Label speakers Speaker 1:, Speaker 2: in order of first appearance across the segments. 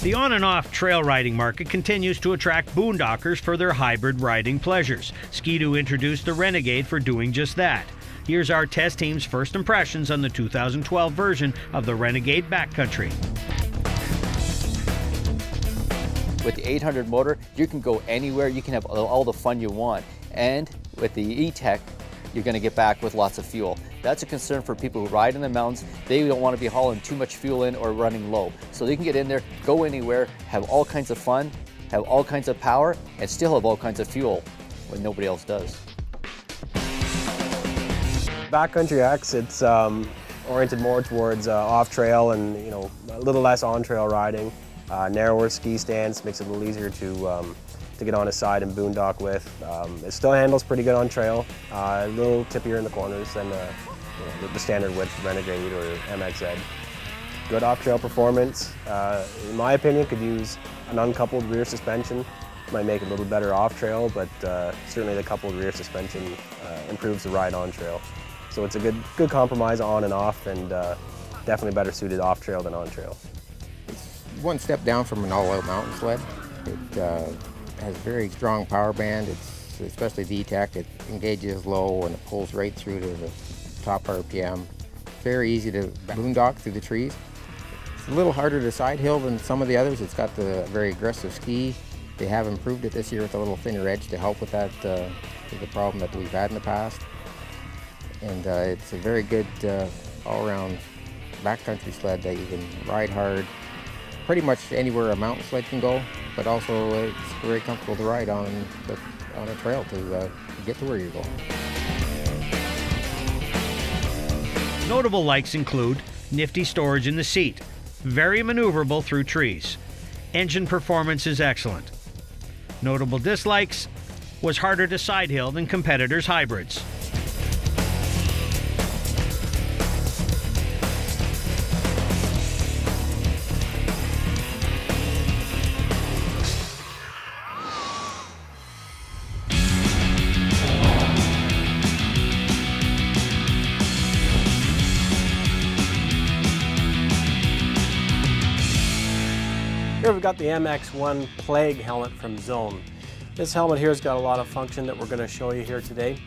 Speaker 1: The on and off trail riding market continues to attract boondockers for their hybrid riding pleasures. Ski-Doo introduced the Renegade for doing just that. Here's our test team's first impressions on the 2012 version of the Renegade Back-Country.
Speaker 2: With the 800 motor, you can go anywhere, you can have all the fun you want. And with the E-Tech, you're going to get back with lots of fuel. That's a concern for people who ride in the mountains. They don't want to be hauling too much fuel in or running low. So they can get in there, go anywhere, have all kinds of fun, have all kinds of power, and still have all kinds of fuel when nobody else does.
Speaker 3: Backcountry X, it's oriented more towards off-trail and a little less on-trail riding. Narrower ski stance makes it a little easier to get on his side and boondock with. It still handles pretty good on trail, a little tippier in the corners than the standard width Renegade or MXZ. Good off-trail performance. In my opinion, could use an uncoupled rear suspension. Might make it a little better off-trail, but certainly the coupled rear suspension improves the ride on-trail. So it's a good compromise on and off, and definitely better suited off-trail than on-trail.
Speaker 4: It's one step down from an all-out mountain sled. It has very strong power band. It's especially the E-Tech. It engages low and it pulls right through to the top RPM. Very easy to boondock through the trees. It's a little harder to side hill than some of the others. It's got the very aggressive ski. They have improved it this year with a little thinner edge to help with that, with the problem that we've had in the past. And it's a very good all-around backcountry sled that you can ride hard pretty much anywhere a mountain sled can go, but also it's very comfortable to ride on a trail to get to where you're going.
Speaker 1: Notable likes include nifty storage in the seat, very maneuverable through trees. Engine performance is excellent. Notable dislikes was harder to side hill than competitors' hybrids.
Speaker 3: Here we've got the MX1 Plague helmet from Zone. This helmet here has got a lot of function that we're going to show you here today.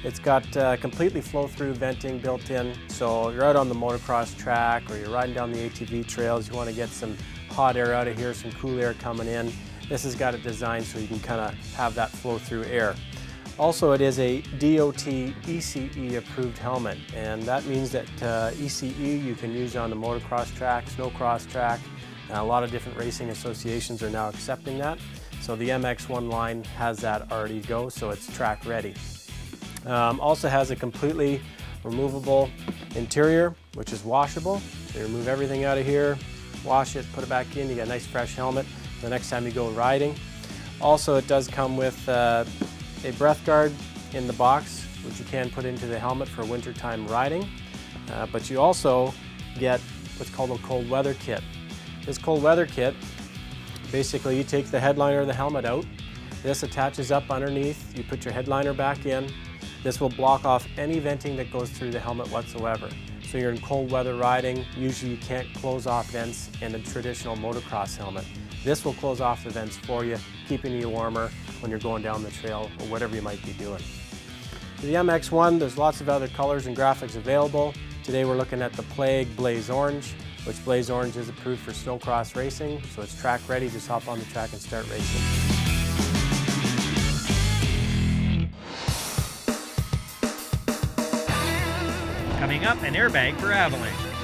Speaker 3: It's got completely flow-through venting built in, so you're out on the motocross track or you're riding down the ATV trails, you want to get some hot air out of here, some cool air coming in. This has got it designed so you can kind of have that flow-through air. Also, it is a DOT ECE approved helmet, and that means that ECE you can use on the motocross track, snowcross track. A lot of different racing associations are now accepting that. So the MX1 line has that already go, so it's track ready. Also has a completely removable interior, which is washable. So you remove everything out of here, wash it, put it back in, you get a nice fresh helmet the next time you go riding. Also, it does come with a breath guard in the box, which you can put into the helmet for wintertime riding. But you also get what's called a cold weather kit. This cold weather kit, basically you take the headliner of the helmet out, this attaches up underneath, you put your headliner back in, this will block off any venting that goes through the helmet whatsoever. So you're in cold weather riding, usually you can't close off vents in a traditional motocross helmet. This will close off the vents for you, keeping you warmer when you're going down the trail or whatever you might be doing. The MX1, there's lots of other colors and graphics available. Today we're looking at the Plague Blaze Orange, which Blaze Orange is approved for snowcross racing, so it's track ready, just hop on the track and start racing.
Speaker 1: Coming up, an airbag for avalanches.